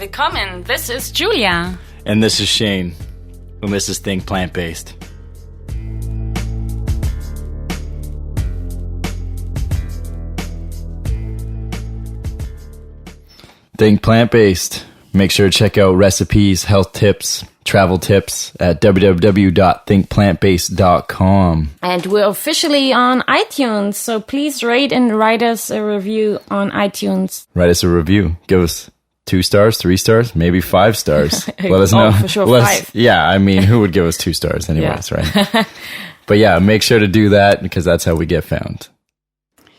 Willkommen, this is Julia. And this is Shane. And this is Think Plant-Based. Think Plant-Based. Make sure to check out recipes, health tips, travel tips at www.thinkplantbased.com. And we're officially on iTunes, so please rate and write us a review on iTunes. Write us a review. Give us 2 stars, 3 stars, maybe 5 stars. Let us know. For sure, 5. Yeah, I mean, who would give us 2 stars anyways, right? But yeah, make sure to do that because that's how we get found.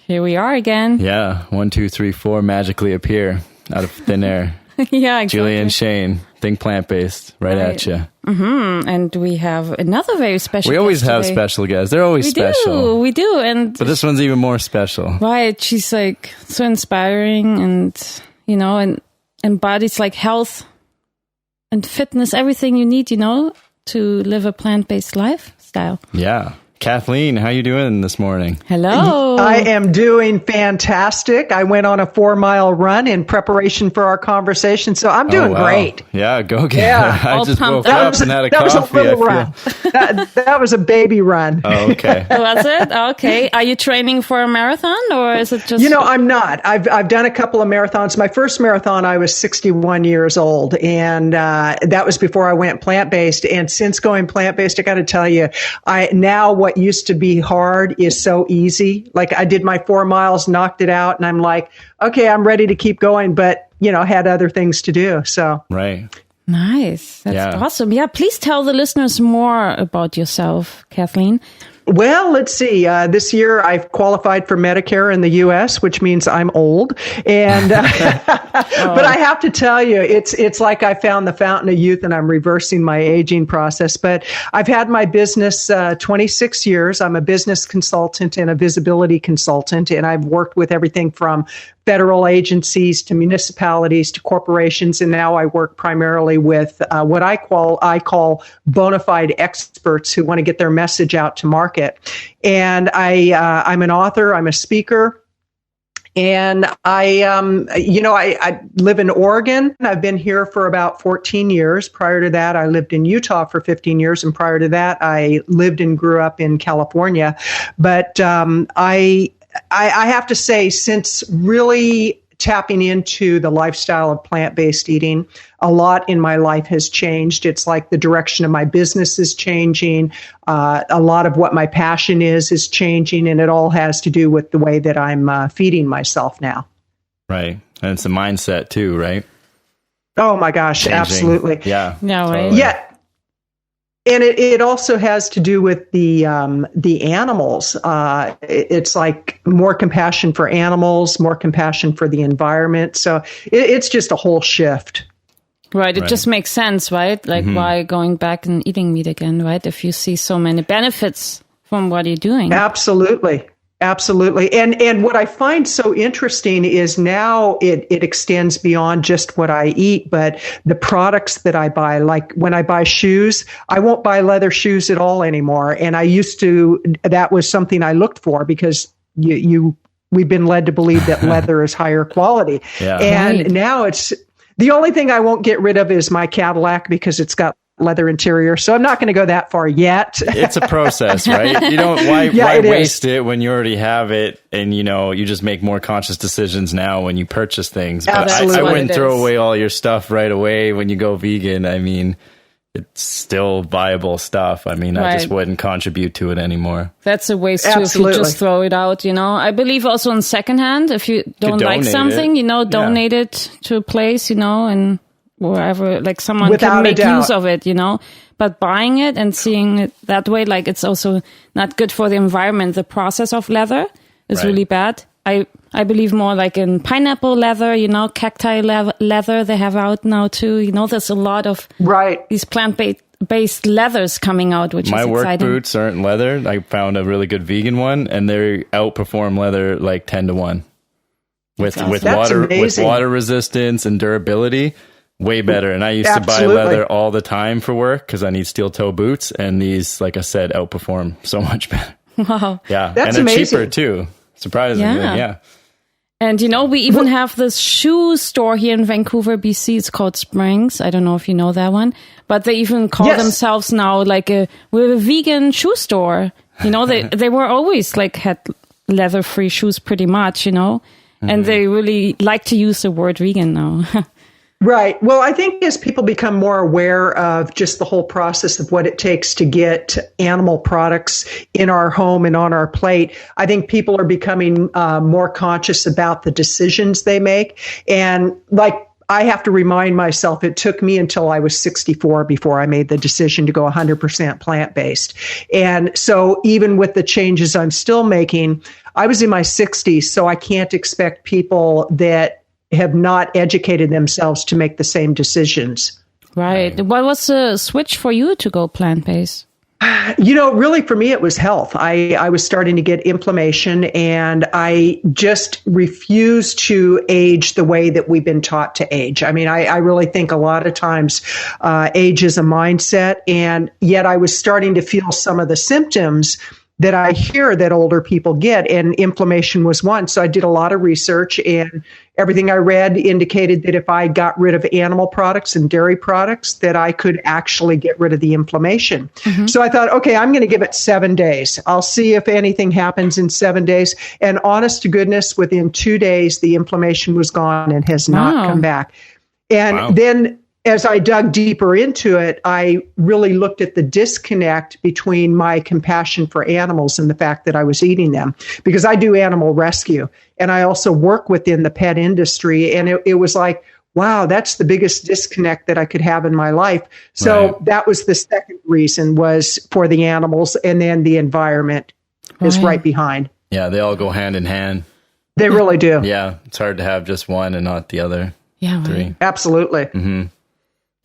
Here we are again. Yeah, 1, 2, 3, 4 magically appear out of thin air. Yeah, exactly. Julia and Shane, Think Plant-Based, right at you. Mm-hmm. And we have another very special We always guest have today. special guests. They're always special. We do. But this one's even more special. Right. She's like so inspiring and, you know, and embodies like health and fitness, everything you need, you know, to live a plant-based lifestyle. Yeah. Kathleen, how you doing this morning? Hello. I am doing fantastic. I went on a 4-mile run in preparation for our conversation, so I'm doing great. Yeah, go get Yeah. it. I All just pumped woke up. up and had a that coffee. was a little run. That was a baby run. Oh, okay. Was it? Okay. Are you training for a marathon or is it just... You know, I'm not. I've done a couple of marathons. My first marathon, I was 61 years old, and that was before I went plant-based. And since going plant-based, I got to tell you, now what used to be hard is so easy. Like I did my 4 miles, knocked it out, and I'm like, okay, I'm ready to keep going, but you know, had other things to do. So Right. Nice. That's awesome. Yeah, please tell the listeners more about yourself, Kathleen. Well, let's see. This year I've qualified for Medicare in the U.S., which means I'm old. And but I have to tell you, it's like I found the fountain of youth and I'm reversing my aging process. But I've had my business 26 years. I'm a business consultant and a visibility consultant, and I've worked with everything from federal agencies to municipalities to corporations, and now I work primarily with what I call bona fide experts who want to get their message out to market. And I'm an author, I'm a speaker, and I live in Oregon. I've been here for about 14 years. Prior to that, I lived in Utah for 15 years, and prior to that, I lived and grew up in California. But I have to say, since really tapping into the lifestyle of plant-based eating, a lot in my life has changed. It's like the direction of my business is changing. A lot of what my passion is changing, and it all has to do with the way that I'm feeding myself now. Right. And it's a mindset too, right? Oh my gosh, Changing. Absolutely. Yeah. Yeah, right. Totally. Yeah. And it also has to do with the animals. It's like more compassion for animals, more compassion for the environment. So it's just a whole shift. Right. It just makes sense, right? Like why going back and eating meat again, right? If you see so many benefits from what you're doing. Absolutely. Absolutely. And what I find so interesting is now it extends beyond just what I eat, but the products that I buy, like when I buy shoes, I won't buy leather shoes at all anymore. And I used to, that was something I looked for because we've been led to believe that leather is higher quality. Yeah. And now it's, the only thing I won't get rid of is my Cadillac because it's got leather interior, so I'm not going to go that far yet. It's a process, right? You don't why waste it when you already have it, and you just make more conscious decisions now when you purchase things. But I wouldn't throw away all your stuff right away when you go vegan. I mean, it's still viable stuff. I mean, I just wouldn't contribute to it anymore. That's a waste too, if you just throw it out, I believe also in secondhand, if you don't like something, donate it to a place, and wherever, like someone can make use of it, but buying it and seeing it that way, like it's also not good for the environment. The process of leather is really bad. I believe more like in pineapple leather, cacti leather they have out now too. There's a lot of these plant-based leathers coming out, which is exciting. My work boots aren't leather. I found a really good vegan one, and they outperform leather like 10-1 with water resistance and durability. Way better. And I used to buy leather all the time for work because I need steel toe boots, and these, like I said, outperform so much better. Wow. Yeah. That's and they're amazing. cheaper too, surprisingly. Yeah. And, we even have this shoe store here in Vancouver, BC. It's called Springs. I don't know if you know that one. But they even call themselves now we're a vegan shoe store. They were always had leather-free shoes pretty much, and they really like to use the word vegan now. Right. Well, I think as people become more aware of just the whole process of what it takes to get animal products in our home and on our plate, I think people are becoming more conscious about the decisions they make. And I have to remind myself, it took me until I was 64 before I made the decision to go 100% plant-based. And so even with the changes I'm still making, I was in my 60s, so I can't expect people that have not educated themselves to make the same decisions. Right. What was the switch for you to go plant-based? Really for me, it was health. I was starting to get inflammation, and I just refused to age the way that we've been taught to age. I mean, I really think a lot of times age is a mindset, and yet I was starting to feel some of the symptoms that I hear that older people get, and inflammation was one. So I did a lot of research, and everything I read indicated that if I got rid of animal products and dairy products, that I could actually get rid of the inflammation. Mm-hmm. So I thought, okay, I'm going to give it 7 days. I'll see if anything happens in 7 days. And honest to goodness, within 2 days, the inflammation was gone and has not come back. And then as I dug deeper into it, I really looked at the disconnect between my compassion for animals and the fact that I was eating them, because I do animal rescue and I also work within the pet industry. And it was like, wow, that's the biggest disconnect that I could have in my life. So that was the second reason, was for the animals, and then the environment is right behind. Yeah, they all go hand in hand. They really do. Yeah, it's hard to have just one and not the other. Yeah, three. Absolutely. Mm-hmm.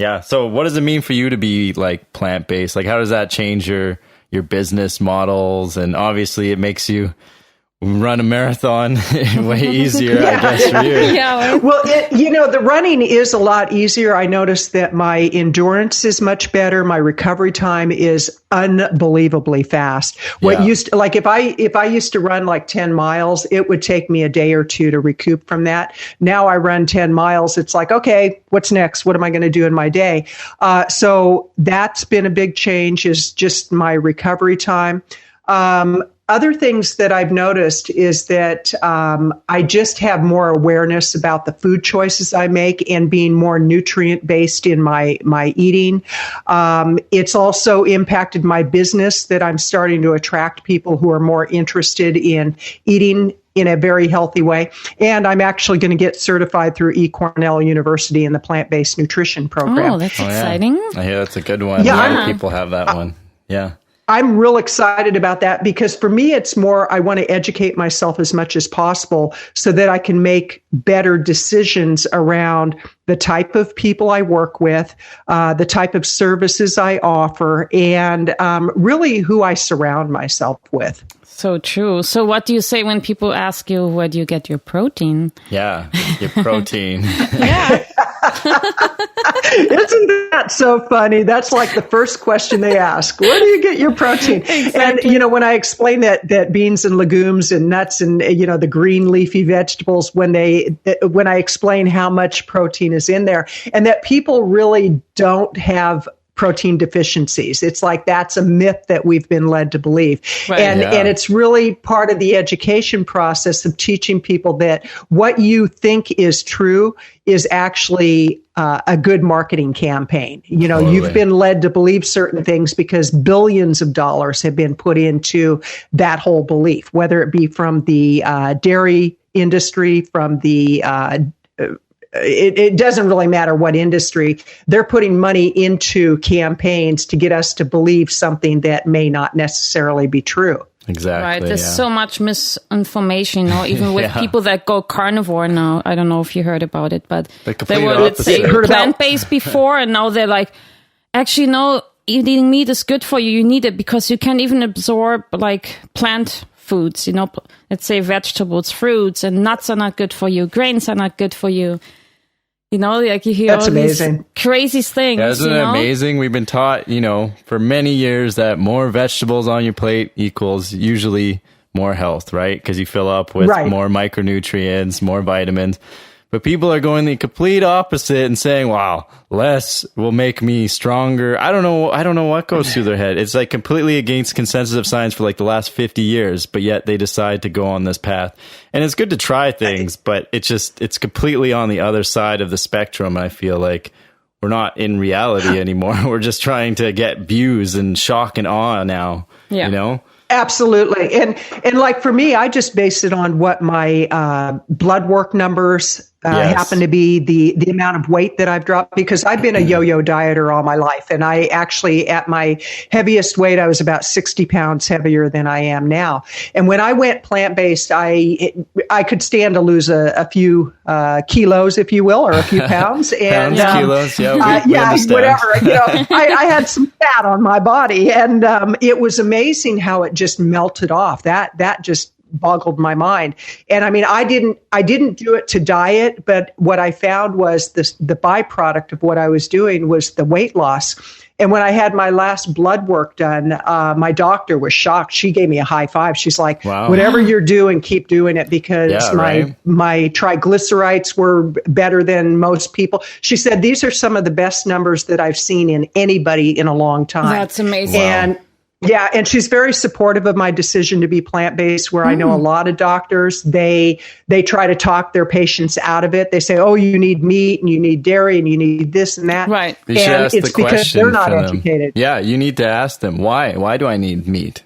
Yeah. So what does it mean for you to be plant-based? How does that change your business models? And obviously it makes you run a marathon way easier, I guess, for you. Yeah. Well, the running is a lot easier. I noticed that my endurance is much better. My recovery time is unbelievably fast. What used to, if I used to run 10 miles, it would take me a day or two to recoup from that. Now I run 10 miles. It's like, okay, what's next? What am I going to do in my day? So that's been a big change, is just my recovery time. Other things that I've noticed is that I just have more awareness about the food choices I make and being more nutrient-based in my eating. It's also impacted my business, that I'm starting to attract people who are more interested in eating in a very healthy way. And I'm actually going to get certified through Cornell University in the plant-based nutrition program. Oh, that's exciting. I hear that's a good one. Yeah, a lot of people have that one. Yeah. I'm real excited about that, because for me, it's more, I want to educate myself as much as possible so that I can make better decisions around the type of people I work with, the type of services I offer, and really who I surround myself with. So true. So what do you say when people ask you, where do you get your protein? Yeah, your protein. Yeah. Isn't that so funny? That's the first question they ask. Where do you get your protein? Exactly. And, when I explain that beans and legumes and nuts and, the green leafy vegetables, when I explain how much protein is in there, and that people really don't have protein deficiencies. It's that's a myth that we've been led to believe. Right. And it's really part of the education process of teaching people that what you think is true is actually a good marketing campaign. Totally. You've been led to believe certain things because billions of dollars have been put into that whole belief, whether it be from the dairy industry, from the it doesn't really matter what industry. They're putting money into campaigns to get us to believe something that may not necessarily be true. Exactly. Right. There's so much misinformation, even with people that go carnivore now. I don't know if you heard about it, but they were, let's say, plant-based before, and now they're like, actually, no, eating meat is good for you. You need it because you can't even absorb plant foods, let's say vegetables, fruits, and nuts are not good for you. Grains are not good for you. You hear That's all amazing. These crazy things. Yeah, isn't it amazing? We've been taught, for many years that more vegetables on your plate equals usually more health, right? Because you fill up with more micronutrients, more vitamins. But people are going the complete opposite and saying, wow, less will make me stronger. I don't know what goes through their head. It's like completely against consensus of science for like the last 50 years, but yet they decide to go on this path. And it's good to try things, but it's completely on the other side of the spectrum. I feel like we're not in reality anymore. We're just trying to get views and shock and awe now, you know? Absolutely. And like for me, I just based it on what my blood work numbers happen to be, the amount of weight that I've dropped, because I've been a yo-yo dieter all my life. And I actually, at my heaviest weight, I was about 60 pounds heavier than I am now. And when I went plant-based, I could stand to lose a few kilos, if you will, or a few pounds. And kilos, we understand. Whatever. You know, I had some fat on my body, and it was amazing how it just melted off. That just boggled my mind. And I mean, I didn't do it to diet, but what I found was the byproduct of what I was doing was the weight loss. And when I had my last blood work done, my doctor was shocked. She gave me a high five. She's like, wow, whatever you're doing, keep doing it, because my triglycerides were better than most people. She said, these are some of the best numbers that I've seen in anybody in a long time. That's amazing. And yeah, and she's very supportive of my decision to be plant-based, where I know a lot of doctors, they try to talk their patients out of it. They say, oh, you need meat and you need dairy and you need this and that. Right. You should ask it's the because they're not educated. Yeah, you need to ask them, why? Why do I need meat?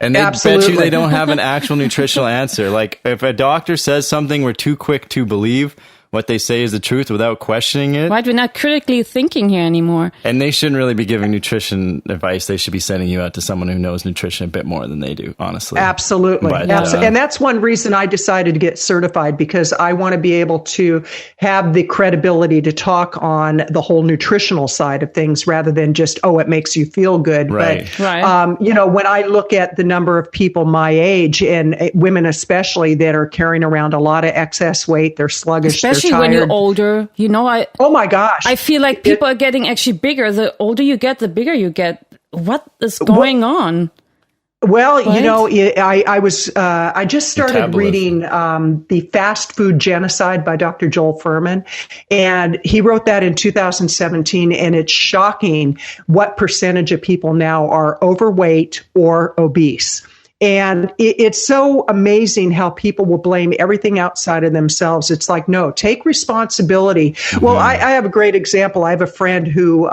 And they Absolutely. bet you they don't have an actual nutritional answer. Like, if a doctor says something, we're too quick to believe what they say is the truth without questioning it. Right, we're not critically thinking here anymore. And they shouldn't really be giving nutrition advice. They should be sending you out to someone who knows nutrition a bit more than they do, honestly. Absolutely. But, and that's one reason I decided to get certified, because I want to be able to have the credibility to talk on the whole nutritional side of things, rather than just, oh, it makes you feel good. Right. But, you know, when I look at the number of people my age, and women especially, that are carrying around a lot of excess weight, they're sluggish, especially when you're older, you know, oh my gosh, I feel like people are getting actually bigger. The older you get, the bigger you get. What is going on? Well, right? You know, I just started reading The Fast Food Genocide by Dr. Joel Fuhrman, and he wrote that in 2017, and it's shocking what percentage of people now are overweight or obese. And it's so amazing how people will blame everything outside of themselves. It's like, no, take responsibility. Mm-hmm. Well, I have a great example. I have a friend who,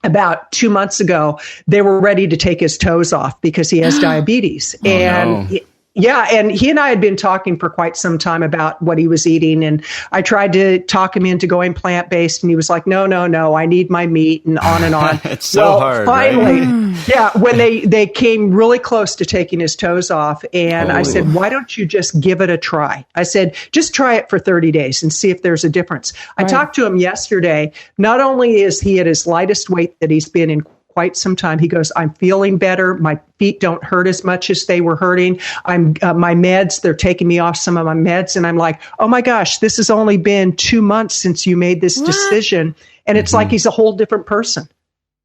about 2 months ago, they were ready to take his toes off because he has diabetes. Oh, and no. Yeah, and he and I had been talking for quite some time about what he was eating, and I tried to talk him into going plant-based, and he was like, no, I need my meat, and on and on. It's so hard, finally, right? Yeah, when they came really close to taking his toes off, and I said, why don't you just give it a try? I said, just try it for 30 days and see if there's a difference. Right. I talked to him yesterday. Not only is he at his lightest weight that he's been in quite some time. He goes, I'm feeling better. My feet don't hurt as much as they were hurting. My meds, they're taking me off some of my meds. And I'm like, oh my gosh, this has only been 2 months since you made this decision. And it's like he's a whole different person,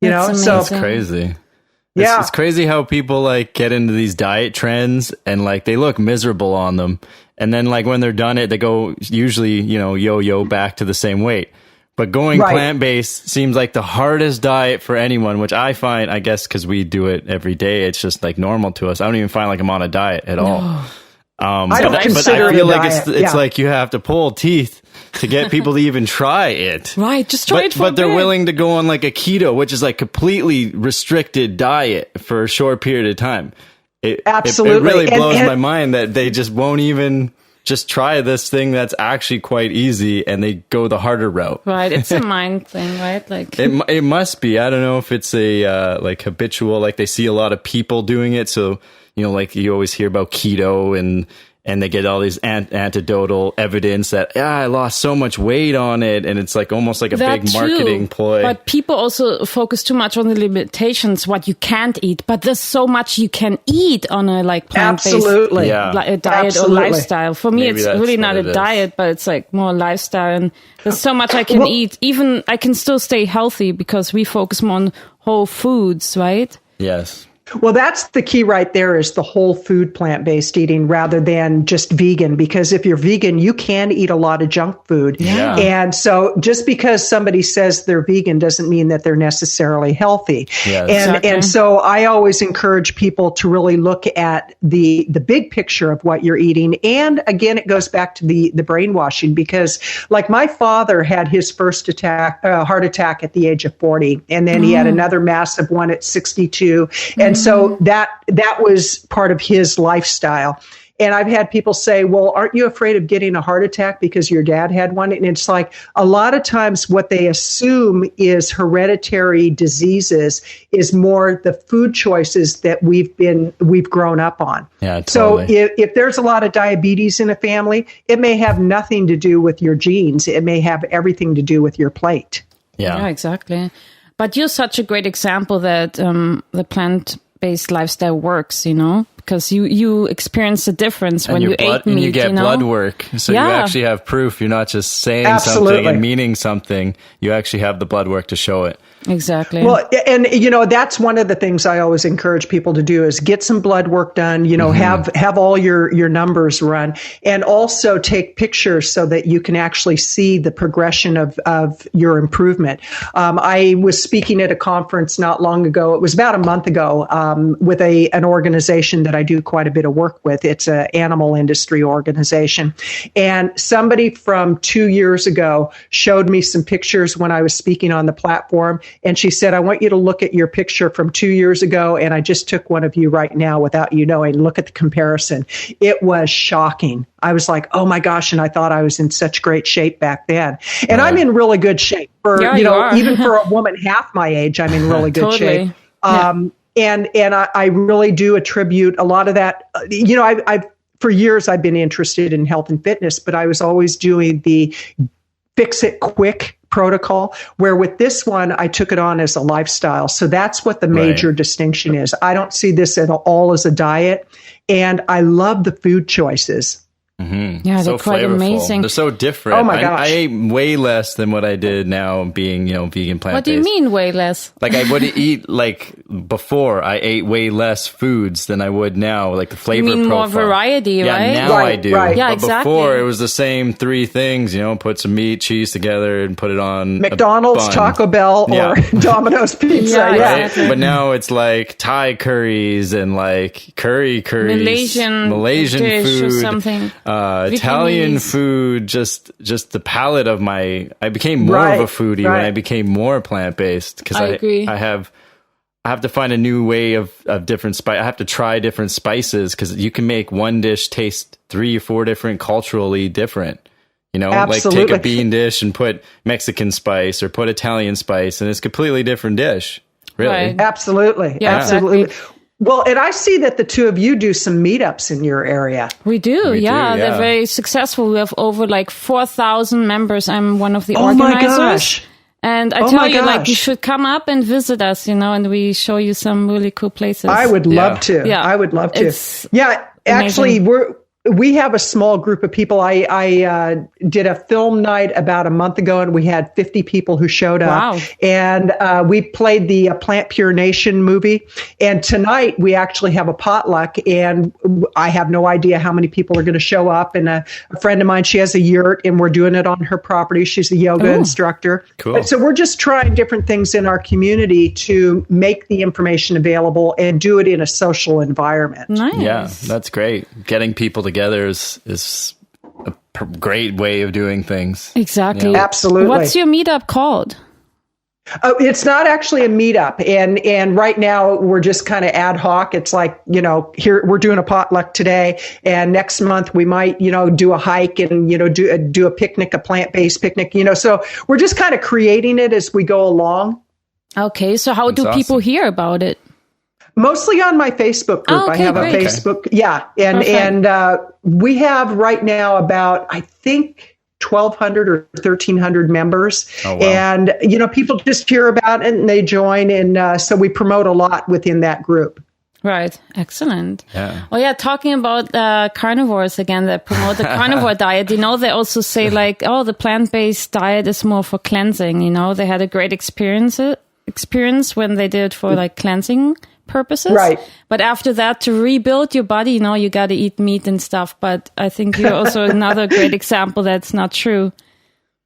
you know? So it's crazy. Yeah. It's crazy how people like get into these diet trends and like they look miserable on them. And then like when they're done it, they go usually, you know, yo-yo back to the same weight. But going plant-based seems like the hardest diet for anyone, which I find, I guess, because we do it every day, it's just like normal to us. I don't even find like I'm on a diet at all. I don't consider I feel it a like diet. it's like you have to pull teeth to get people to even try it. Right, just try it for But they're willing to go on like a keto, which is like completely restricted diet for a short period of time. Absolutely. It really blows my mind that they just won't even just try this thing that's actually quite easy, and they go the harder route. Right, it's a mind thing, right? Like it must be. I don't know if it's a like habitual, like they see a lot of people doing it. So, you know, like you always hear about keto and they get all these anecdotal evidence that, I lost so much weight on it. And it's like almost like a big marketing ploy. But people also focus too much on the limitations, what you can't eat. But there's so much you can eat on a like plant-based a diet or lifestyle. For me, it's really not a diet, but it's like more lifestyle. And there's so much I can eat. Even I can still stay healthy because we focus more on whole foods, right? Yes. Well, that's the key right there, is the whole food plant-based eating rather than just vegan. Because if you're vegan, you can eat a lot of junk food. Yeah. And so just because somebody says they're vegan doesn't mean that they're necessarily healthy. Yeah, and so I always encourage people to really look at the big picture of what you're eating. And again, it goes back to the brainwashing, because like my father had his first heart attack at the age of 40, and then he had another massive one at 62. And so that was part of his lifestyle. And I've had people say, well, aren't you afraid of getting a heart attack because your dad had one? And it's like, a lot of times what they assume is hereditary diseases is more the food choices that we've grown up on. Yeah, totally. So if there's a lot of diabetes in a family, it may have nothing to do with your genes. It may have everything to do with your plate. Yeah, exactly. But you're such a great example that the plant-based lifestyle works, because you experience the difference when you ate meat. And you get blood work. So you actually have proof. You're not just saying something and meaning something. You actually have the blood work to show it. Exactly. Well, and that's one of the things I always encourage people to do is get some blood work done, have all your numbers run, and also take pictures so that you can actually see the progression of your improvement. I was speaking at a conference not long ago. It was about a month ago, with an organization that I do quite a bit of work with. It's an animal industry organization. And somebody from 2 years ago showed me some pictures when I was speaking on the platform. And she said, I want you to look at your picture from 2 years ago. And I just took one of you right now without you knowing. Look at the comparison. It was shocking. I was like, oh my gosh. And I thought I was in such great shape back then. And I'm in really good shape for, even for a woman half my age, I'm in really good shape. And I really do attribute a lot of that. I've for years, I've been interested in health and fitness, but I was always doing the fix it quick protocol, where with this one, I took it on as a lifestyle. So that's what the major distinction is. I don't see this at all as a diet. And I love the food choices. Mm-hmm. Yeah, they're quite amazing. They're so different. Oh my gosh. I ate way less than what I did now being, vegan plant-based. What do you mean way less? Like I would eat, before I ate way less foods than I would now, like the flavor profile. You mean more variety, right? Yeah, now I do. Right. Yeah, but exactly. before it was the same three things, put some meat, cheese together and put it on McDonald's, Taco Bell, or Domino's Pizza. Yeah, exactly. But now it's like Thai curries and like curries, Malaysian dish food, or something. Italian food, just the palate of I became more of a foodie when I became more plant-based, because I agree. I have to find a new way of different spice. I have to try different spices, because you can make one dish taste 3 or 4 different culturally different. Absolutely. Like take a bean dish and put Mexican spice or put Italian spice, and it's a completely different dish. Really. Right. Absolutely. Yeah, absolutely. Exactly. Well, and I see that the two of you do some meetups in your area. We do, yeah. They're very successful. We have over 4,000 members. I'm one of the organizers. Oh my gosh. And I tell you, you should come up and visit us, and we show you some really cool places. I would love to. Yeah. I would love to. It's actually, amazing. we have a small group of people. I did a film night about a month ago, and we had 50 people who showed up. Wow. And we played the Plant Pure Nation movie. And tonight we actually have a potluck, and I have no idea how many people are going to show up. And a friend of mine, she has a yurt, and we're doing it on her property. She's a yoga instructor. Cool. And so we're just trying different things in our community to make the information available and do it in a social environment. Nice. Yeah, that's great. Getting people together is a great way of doing things. Exactly. Absolutely. What's your meetup called? Oh, it's not actually a meetup. And right now we're just kind of ad hoc. It's like, here we're doing a potluck today, and next month we might, do a hike and, do a picnic, a plant-based picnic, so we're just kind of creating it as we go along. Okay. So how do people hear about it? Mostly on my Facebook group. I have a Facebook. Yeah. And we have right now about, I think, 1,200 or 1,300 members. Oh, wow. And, people just hear about it and they join. And so we promote a lot within that group. Right. Excellent. Yeah. Oh, yeah. Talking about carnivores again that promote the carnivore diet, they also say the plant-based diet is more for cleansing. They had a great experience when they did it for cleansing purposes. Right. But after that, to rebuild your body, you got to eat meat and stuff. But I think you're also another great example that's not true.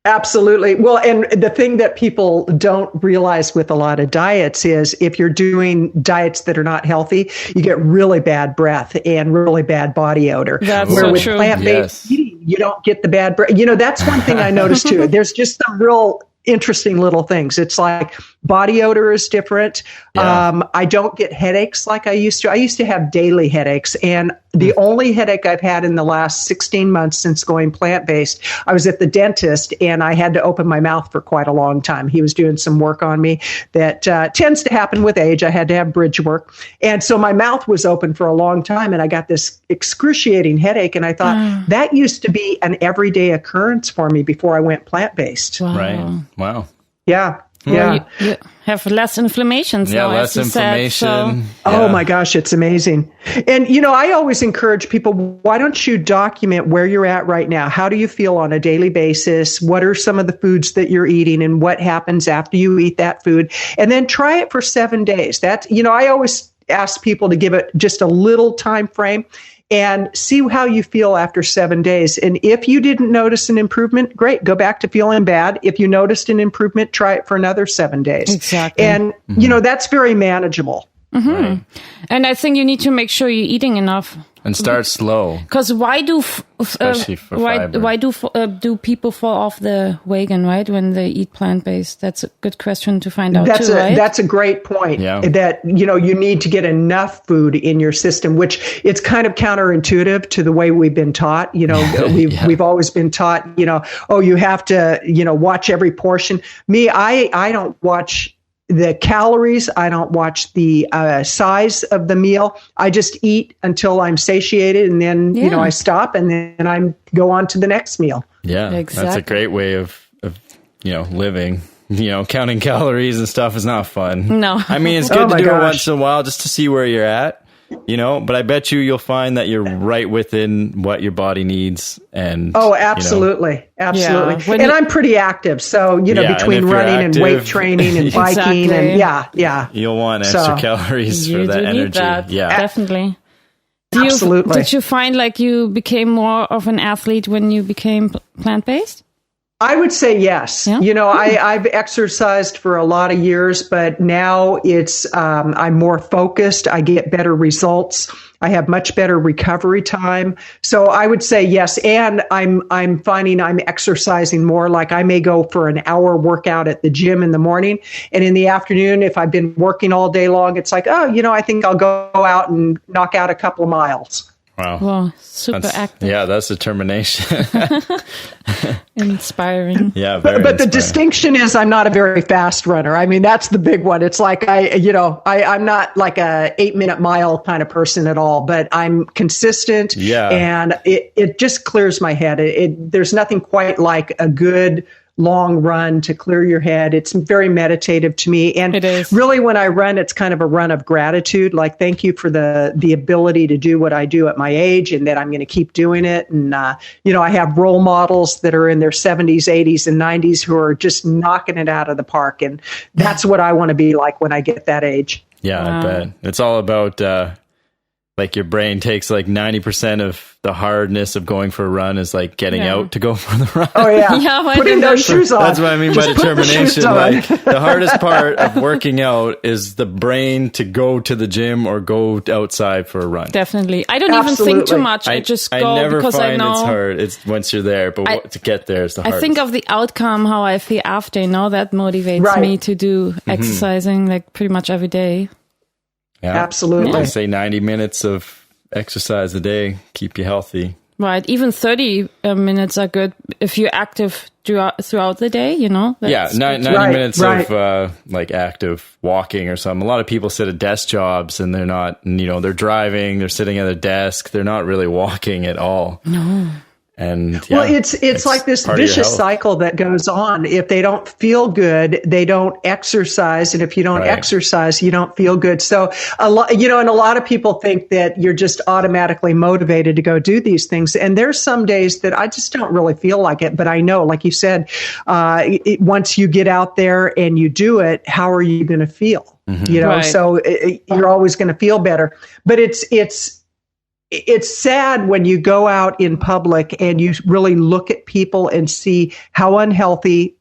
Absolutely. Well, and the thing that people don't realize with a lot of diets is if you're doing diets that are not healthy, you get really bad breath and really bad body odor. That's Where so with true. plant-based eating, you don't get the bad breath. That's one thing I noticed too. There's just some real interesting little things. It's like body odor is different. Yeah. I don't get headaches like I used to. I used to have daily headaches, and the only headache I've had in the last 16 months since going plant-based, I was at the dentist and I had to open my mouth for quite a long time. He was doing some work on me that tends to happen with age. I had to have bridge work. And so my mouth was open for a long time and I got this excruciating headache. And I thought that used to be an everyday occurrence for me before I went plant-based. Wow. Right. Wow. Yeah. Yeah. You have less inflammation. Yeah, less inflammation. Oh my gosh, it's amazing. And, I always encourage people, why don't you document where you're at right now? How do you feel on a daily basis? What are some of the foods that you're eating and what happens after you eat that food? And then try it for 7 days. That's, I always ask people to give it just a little time frame and see how you feel after 7 days. And if you didn't notice an improvement, great, go back to feeling bad. If you noticed an improvement, try it for another 7 days. Exactly. And, that's very manageable. Mm-hmm. Right. And I think you need to make sure you're eating enough. And start slow. Because why do people fall off the wagon, right, when they eat plant-based? That's a good question to find out right? That's a great point. Yeah. That, you need to get enough food in your system, which it's kind of counterintuitive to the way we've been taught. We've always been taught, you have to, watch every portion. Me, I don't watch the calories. I don't watch the size of the meal. I just eat until I'm satiated, and then I stop, and then I go on to the next meal. Yeah, exactly. That's a great way of living. Counting calories and stuff is not fun. No, I mean it's good to do it once in a while just to see where you're at. But I bet you'll find that you're right within what your body needs. And absolutely. Absolutely. Yeah. And I'm pretty active. So, between running and weight training and biking and you'll want extra calories for that energy. That. Yeah, definitely. Absolutely. Did you find like you became more of an athlete when you became plant-based? I would say yes. Yeah? I've exercised for a lot of years, but now it's I'm more focused. I get better results. I have much better recovery time. So I would say yes. And I'm finding I'm exercising more. Like I may go for an hour workout at the gym in the morning, and in the afternoon, if I've been working all day long, it's like, I think I'll go out and knock out a couple of miles. Wow. Well, super active. Yeah, that's determination. Inspiring. Yeah, but the distinction is I'm not a very fast runner. I mean, that's the big one. It's like I'm not like a 8-minute mile kind of person at all, but I'm consistent. Yeah. And it just clears my head. There's nothing quite like a good long run to clear your head. It's very meditative to me. And it is. Really, when I run, it's kind of a run of gratitude. Like, thank you for the ability to do what I do at my age, and that I'm going to keep doing it. And, I have role models that are in their 70s, 80s, and 90s who are just knocking it out of the park. And that's what I want to be like when I get that age. Yeah, wow. I bet. It's all about, like your brain takes like 90% of the hardness of going for a run is like getting out to go for the run. Oh yeah. Putting those shoes on. That's what I mean by determination. Like the hardest part of working out is the brain to go to the gym or go outside for a run. Definitely. I don't even think too much. I just go because I know it's hard. It's once you're there, but to get there is the hardest. I think of the outcome, how I feel after, that motivates me to do exercising like pretty much every day. Yeah, absolutely. I say 90 minutes of exercise a day, keep you healthy. Right. Even 30 minutes are good if you're active throughout the day, Yeah, 90 minutes of like active walking or something. A lot of people sit at desk jobs and they're not, they're driving, they're sitting at a desk. They're not really walking at all. No. And well, it's like this vicious cycle that goes on. If they don't feel good, they don't exercise, and if you don't exercise, you don't feel good. So and a lot of people think that you're just automatically motivated to go do these things. And there's some days that I just don't really feel like it. But I know, like you said, once you get out there and you do it, how are you going to feel? Mm-hmm. So you're always going to feel better. But it's sad when you go out in public and you really look at people and see how unhealthy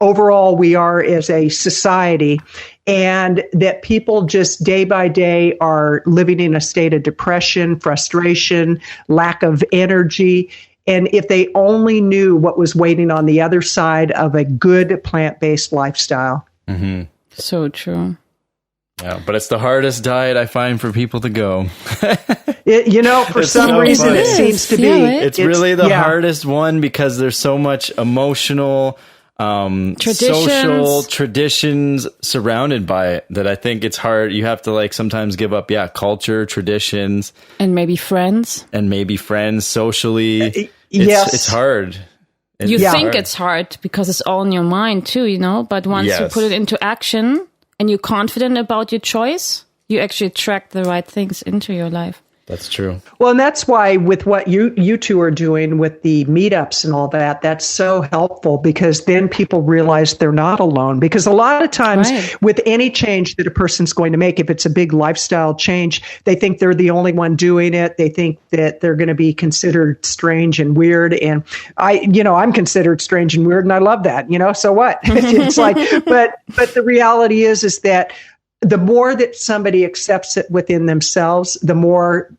overall we are as a society, and that people just day by day are living in a state of depression, frustration, lack of energy. And if they only knew what was waiting on the other side of a good plant-based lifestyle. Mm-hmm. So true. Yeah, but it's the hardest diet I find for people to go. For some reason it seems to be. It's really the hardest one because there's so much emotional, social traditions surrounded by it that I think it's hard. You have to sometimes give up, culture, traditions. And maybe friends. Socially. It's hard. You think it's hard because it's all in your mind too, but once you put it into action, and you're confident about your choice, you actually attract the right things into your life. That's true. Well, and that's why with what you two are doing with the meetups and all that, that's so helpful because then people realize they're not alone. Because a lot of times with any change that a person's going to make, if it's a big lifestyle change, they think they're the only one doing it. They think that they're going to be considered strange and weird. And I'm considered strange and weird, and I love that, so what? It's but the reality is that the more that somebody accepts it within themselves, the more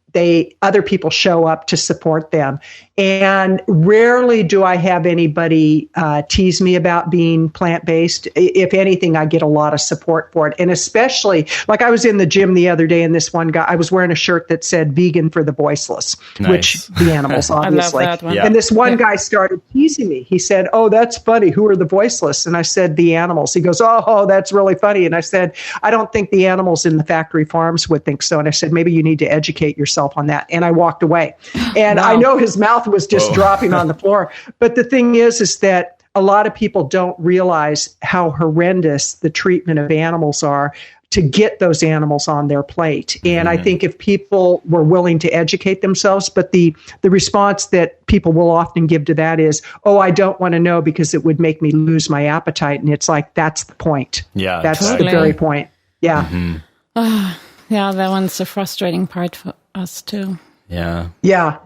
other people show up to support them. And rarely do I have anybody tease me about being plant-based. If anything, I get a lot of support for it. And especially, like I was in the gym the other day and this one guy, I was wearing a shirt that said vegan for the voiceless, which the animals, obviously. I love that one. Yeah. And this one guy started teasing me. He said, "Oh, that's funny. Who are the voiceless?" And I said, "The animals." He goes, "Oh, that's really funny." And I said, "I don't think the animals in the factory farms would think so." And I said, "Maybe you need to educate yourself on that." And I walked away. And I know his mouth was just dropping on the floor. But the thing is that a lot of people don't realize how horrendous the treatment of animals are to get those animals on their plate. And I think if people were willing to educate themselves, but the response that people will often give to that is, "Oh, I don't want to know because it would make me lose my appetite." And it's like, that's the point. Yeah, that's the very point. Yeah. Mm-hmm. Yeah, that one's the frustrating part for us too. Yeah. Yeah.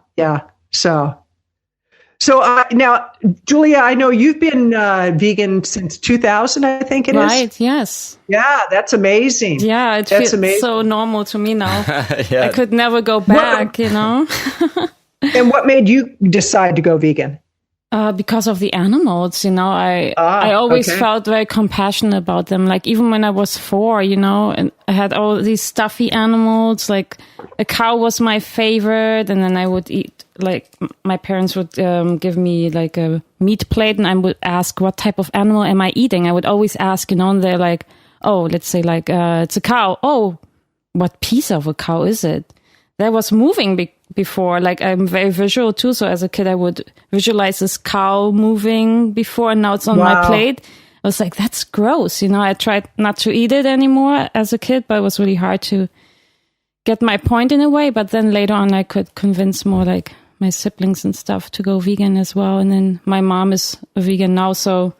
So now, Julia, I know you've been vegan since 2000, I think it is. Right, yes. Yeah, that's amazing. Yeah, it feels so normal to me now. Yeah. I could never go back, And what made you decide to go vegan? Because of the animals, I always felt very compassionate about them. Like even when I was 4, and I had all these stuffy animals, like a cow was my favorite. And then I would eat, my parents would give me like a meat plate and I would ask, what type of animal am I eating? I would always ask, and they're like, oh, let's say it's a cow. Oh, what piece of a cow is it? That was moving before. I'm very visual too. So as a kid, I would visualize this cow moving before, and now it's on my plate. I was like, that's gross. I tried not to eat it anymore as a kid, but it was really hard to get my point in a way. But then later on, I could convince more my siblings and stuff to go vegan as well. And then my mom is a vegan now. So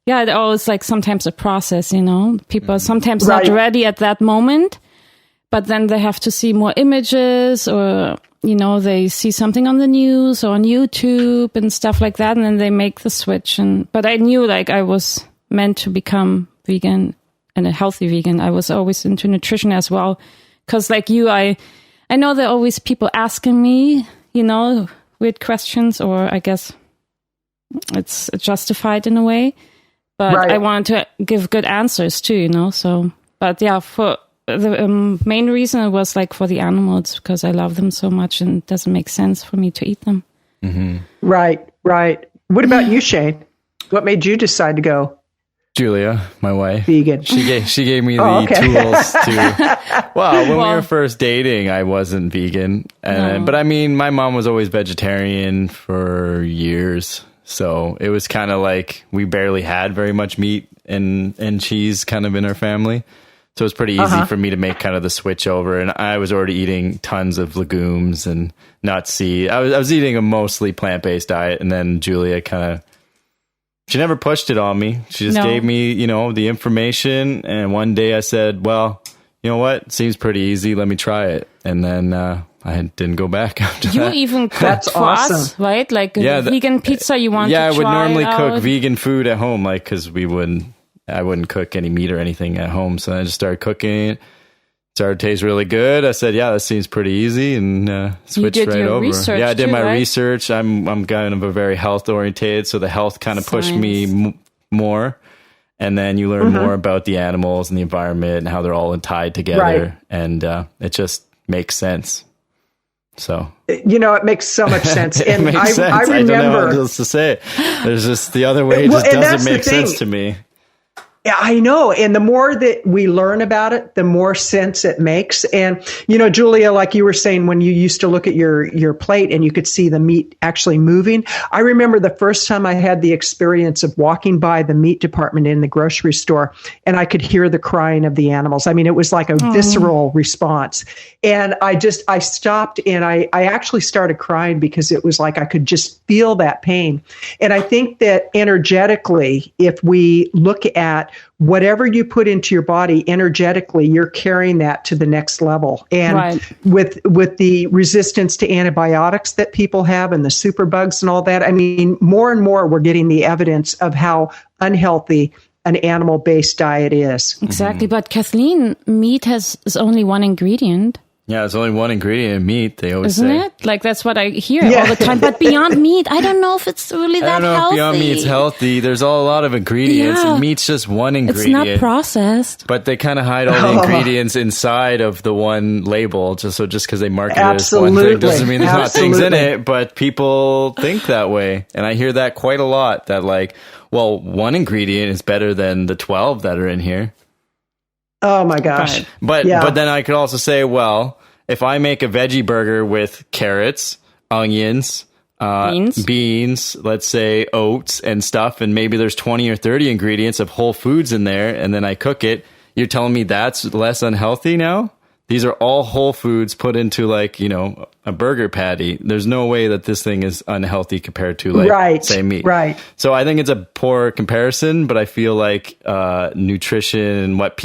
yeah, it's always sometimes a process, people are sometimes not ready at that moment. But then they have to see more images or, they see something on the news or on YouTube and stuff like that. And then they make the switch. But I knew I was meant to become vegan and a healthy vegan. I was always into nutrition as well. Because I know there are always people asking me, weird questions, or I guess it's justified in a way. But I wanted to give good answers too, so. But yeah, for the main reason was for the animals, because I love them so much and it doesn't make sense for me to eat them. Mm-hmm. Right. What about you, Shane? What made you decide to go? Julia, my wife. Vegan. She gave me the tools to. Well, when we were first dating, I wasn't vegan, but I mean, my mom was always vegetarian for years, so it was kind of like we barely had very much meat and cheese kind of in our family. So it was pretty easy for me to make kind of the switch over, and I was already eating tons of legumes and nuts, seeds. I was eating a mostly plant-based diet, and then Julia she never pushed it on me. She just gave me, the information, and one day I said, well, you know what? It seems pretty easy. Let me try it. And then I didn't go back after that. You even cooked for us, right? Like vegan pizza you want to try. Yeah, I would normally cook vegan food at home, like, because I wouldn't cook any meat or anything at home. So I just started cooking it. Started to taste really good. I said, yeah, that seems pretty easy, and switched right over. Yeah, I did my research. I'm kind of a very health oriented, so the health kind of pushed me more. And then you learn more about the animals and the environment and how they're all tied together, and it just makes sense. So it makes so much sense. And it makes sense. I remember, I don't know what else to say. There's just the other way. It just doesn't make sense to me. Yeah, I know. And the more that we learn about it, the more sense it makes. And, Julia, like you were saying, when you used to look at your plate and you could see the meat actually moving. I remember the first time I had the experience of walking by the meat department in the grocery store, and I could hear the crying of the animals. I mean, it was like a visceral response. And I stopped, and I actually started crying because it was like I could just feel that pain. And I think that energetically, if we look at whatever you put into your body energetically, you're carrying that to the next level. And with the resistance to antibiotics that people have and the superbugs and all that, I mean, more and more we're getting the evidence of how unhealthy an animal-based diet is. Exactly. But Kathleen, meat is only one ingredient. Yeah, it's only one ingredient in meat, they always say. Isn't it? Like, that's what I hear all the time. But beyond meat, I don't know if it's really that healthy. I don't know if beyond meat's healthy. There's a lot of ingredients, and meat's just one ingredient. It's not processed. But they kind of hide all the ingredients inside of the one label, just because they market it as one thing. Doesn't mean there's not things in it, but people think that way. And I hear that quite a lot, that like, well, one ingredient is better than the 12 that are in here. Oh my gosh. But then I could also say, well, if I make a veggie burger with carrots, onions, beans, let's say oats and stuff, and maybe there's 20 or 30 ingredients of whole foods in there, and then I cook it, you're telling me that's less unhealthy now? These are all whole foods put into like, a burger patty. There's no way that this thing is unhealthy compared to like, say, meat. Right. So I think it's a poor comparison, but I feel like nutrition and what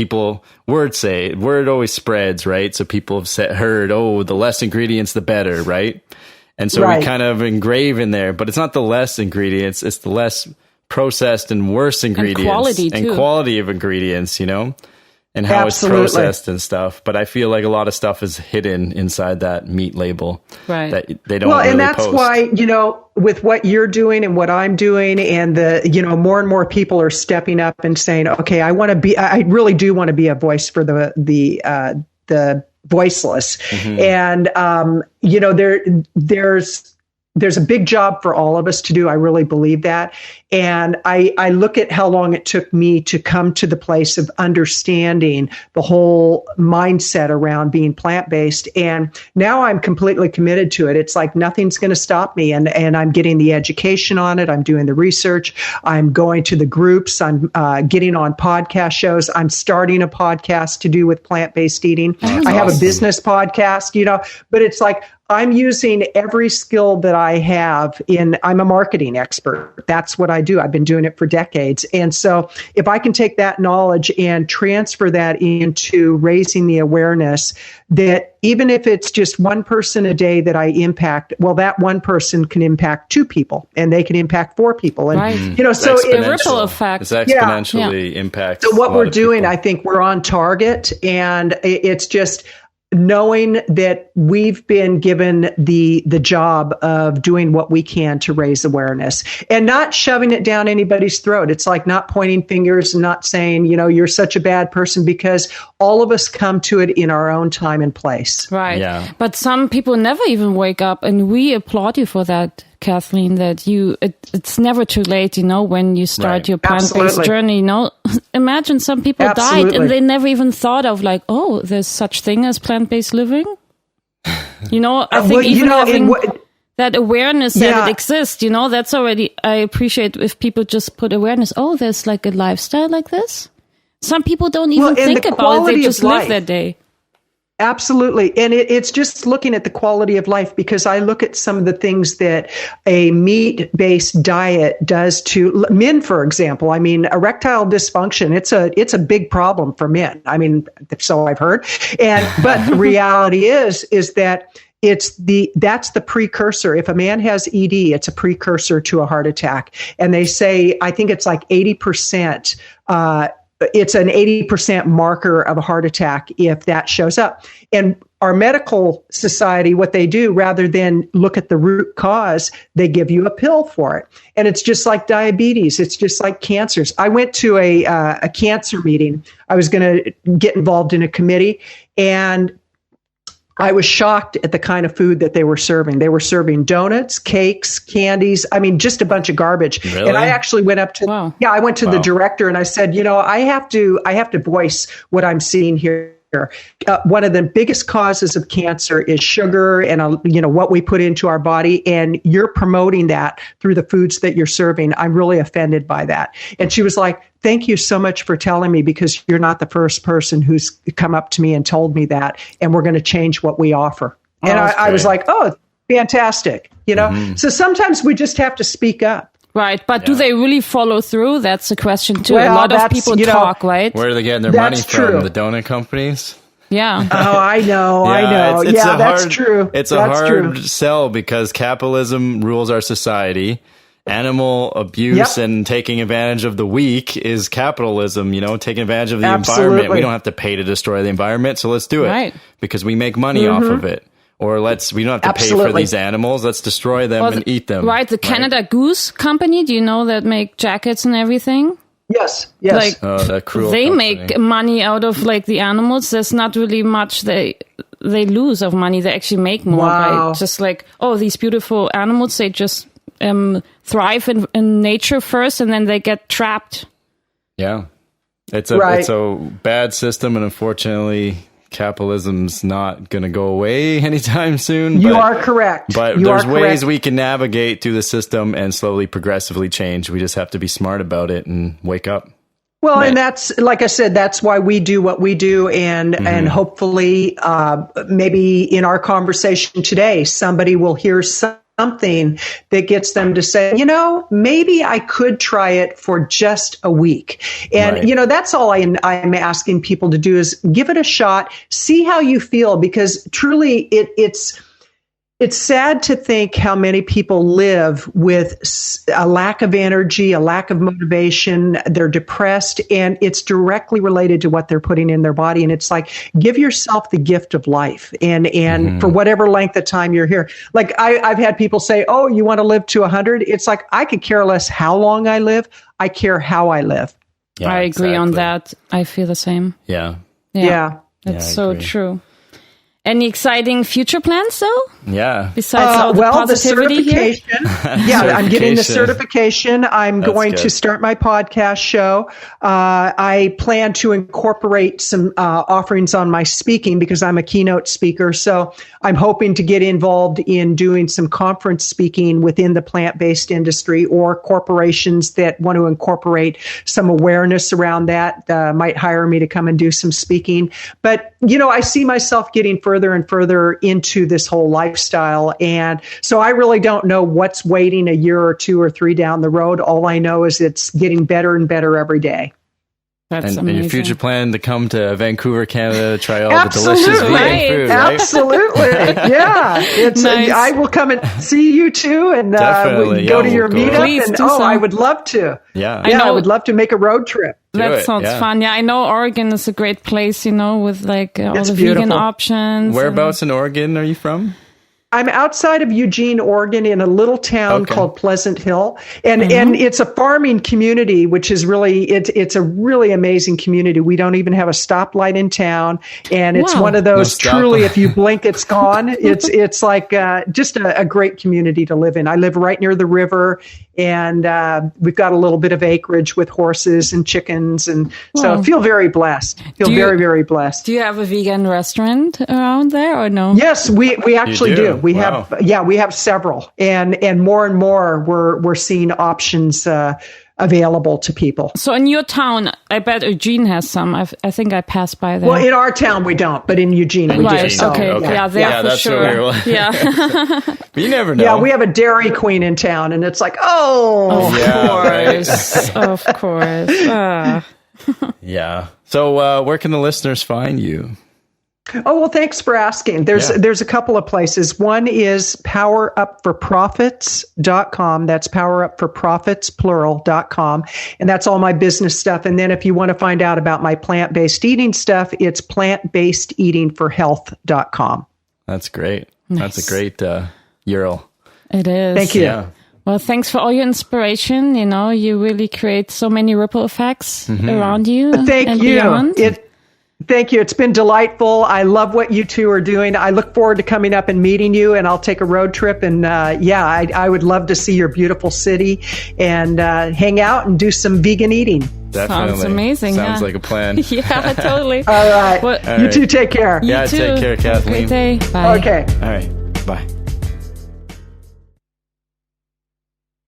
word always spreads, right? So people have heard, the less ingredients, the better, right? And so we kind of engrave in there, but it's not the less ingredients, it's the less processed and worse ingredients. And quality of ingredients, and how it's processed and stuff. But I feel like a lot of stuff is hidden inside that meat label that they don't really and that's post. Why, with what you're doing and what I'm doing, and more and more people are stepping up and saying, okay, I really do want to be a voice for the voiceless. And, there's a big job for all of us to do. I really believe that. And I look at how long it took me to come to the place of understanding the whole mindset around being plant-based. And now I'm completely committed to it. It's like nothing's going to stop me. And I'm getting the education on it. I'm doing the research. I'm going to the groups. I'm getting on podcast shows. I'm starting a podcast to do with plant-based eating. I have a business podcast, but it's like, I'm using every skill that I have I'm a marketing expert. That's what I do. I've been doing it for decades. And so if I can take that knowledge and transfer that into raising the awareness that even if it's just one person a day that I impact, well, that one person can impact 2 people and they can impact 4 people. And, so it's a ripple effect. It's exponentially impacts. So what we're doing, I think we're on target, and it's just knowing that we've been given the job of doing what we can to raise awareness and not shoving it down anybody's throat. It's like not pointing fingers and not saying, you're such a bad person, because all of us come to it in our own time and place. Right. Yeah. But some people never even wake up, and we applaud you for that, Kathleen, that it's never too late, when you start your plant-based journey, Imagine some people died and they never even thought of there's such thing as plant-based living. I think having that awareness that it exists, that's already, I appreciate if people just put awareness, there's like a lifestyle like this. Some people don't even think about it, they just live their day. Absolutely. And it's just looking at the quality of life, because I look at some of the things that a meat-based diet does to men, for example. I mean, erectile dysfunction, it's a big problem for men. I mean, so I've heard. But the reality is that that's the precursor. If a man has ED, it's a precursor to a heart attack. And they say, I think it's like 80%, it's an 80% marker of a heart attack if that shows up. And our medical society, what they do, rather than look at the root cause, they give you a pill for it. And it's just like diabetes. It's just like cancers. I went to a cancer meeting. I was going to get involved in a committee, and I was shocked at the kind of food that they were serving. They were serving donuts, cakes, candies. I mean, just a bunch of garbage. Really? And I actually went up to, I went to the director and I said, I have to voice what I'm seeing here. One of the biggest causes of cancer is sugar and, what we put into our body. And you're promoting that through the foods that you're serving. I'm really offended by that. And she was like, thank you so much for telling me, because you're not the first person who's come up to me and told me that. And we're going to change what we offer. And I was like, fantastic. So sometimes we just have to speak up. Right, but do they really follow through? That's the question too. Well, a lot of people talk, right? Where are they getting their money from? The donut companies? Yeah. Oh, I know. That's true. It's a hard sell, because capitalism rules our society. Animal abuse and taking advantage of the weak is capitalism, taking advantage of the environment. We don't have to pay to destroy the environment, so let's do it. Because we make money off of it. Or we don't have to pay for these animals. Let's destroy them and eat them. Right. The Canada Goose company, do you know that make jackets and everything? Yes. That cruel they company. Make money out of the animals. There's not really much they lose of money. They actually make more. Wow. By just these beautiful animals, they just thrive in nature first, and then they get trapped. Yeah. It's a bad system, and unfortunately, capitalism's not going to go away anytime soon. You are correct. But there's ways we can navigate through the system and slowly, progressively change. We just have to be smart about it and wake up. Well, and that's, like I said, that's why we do what we do. And hopefully, maybe in our conversation today, somebody will hear something that gets them to say, maybe I could try it for just a week. And, that's all I'm asking people to do, is give it a shot, see how you feel, because truly it's sad to think how many people live with a lack of energy, a lack of motivation. They're depressed, and it's directly related to what they're putting in their body. And it's like, give yourself the gift of life, and for whatever length of time you're here. Like I've had people say, "Oh, you want to live to 100?" It's like, I could care less how long I live. I care how I live. Yeah, I agree on that. I feel the same. Yeah. That's so true. Any exciting future plans, though? Yeah. Besides all the positivity the certification. I'm getting the certification. I'm going to start my podcast show. I plan to incorporate some offerings on my speaking, because I'm a keynote speaker. So I'm hoping to get involved in doing some conference speaking within the plant-based industry, or corporations that want to incorporate some awareness around that might hire me to come and do some speaking. But, I see myself getting further and further into this whole lifestyle. And so I really don't know what's waiting a year or 2 or 3 down the road. All I know is it's getting better and better every day. That's and your future plan to come to Vancouver, Canada, to try all Absolutely. the delicious vegan food, right? Absolutely. Yeah. It's nice. I will come and see you too, and we go to your meetup. Please and do so. I would love to. Yeah. I would love to make a road trip. That sounds fun. Yeah, I know Oregon is a great place, with all the vegan options. Whereabouts in Oregon are you from? I'm outside of Eugene, Oregon, in a little town called Pleasant Hill, and it's a farming community, which is really it's a really amazing community. We don't even have a stoplight in town, and it's one of those truly, if you blink, it's gone. It's like just a great community to live in. I live right near the river, and we've got a little bit of acreage with horses and chickens, and so I feel very blessed. Very, very blessed. Do you have a vegan restaurant around there or no? Yes, we actually do. We have several, and more we're seeing options available to people. So in your town, I bet Eugene has some. I think I passed by there. Well, in our town we don't, but in Eugene we do. So, okay. Yeah, there for that's sure. Yeah. But you never know. Yeah, we have a Dairy Queen in town, and it's like, of course. Yeah. So where can the listeners find you? Oh, well, thanks for asking. There's a couple of places. One is powerupforprofits.com. That's powerupforprofits, plural.com. And that's all my business stuff. And then if you want to find out about my plant-based eating stuff, it's plantbasedeatingforhealth.com. That's great. Nice. That's a great URL. It is. Thank you. Yeah. Well, thanks for all your inspiration. You know, you really create so many ripple effects around you. Thank you. Thank you. It's been delightful. I love what you two are doing. I look forward to coming up and meeting you, and I'll take a road trip. And I would love to see your beautiful city and hang out and do some vegan eating. Definitely. Sounds amazing. Sounds like a plan. Yeah, totally. All right. You two take care. Take care, Kathleen. Great day. Bye. Okay. All right. Bye.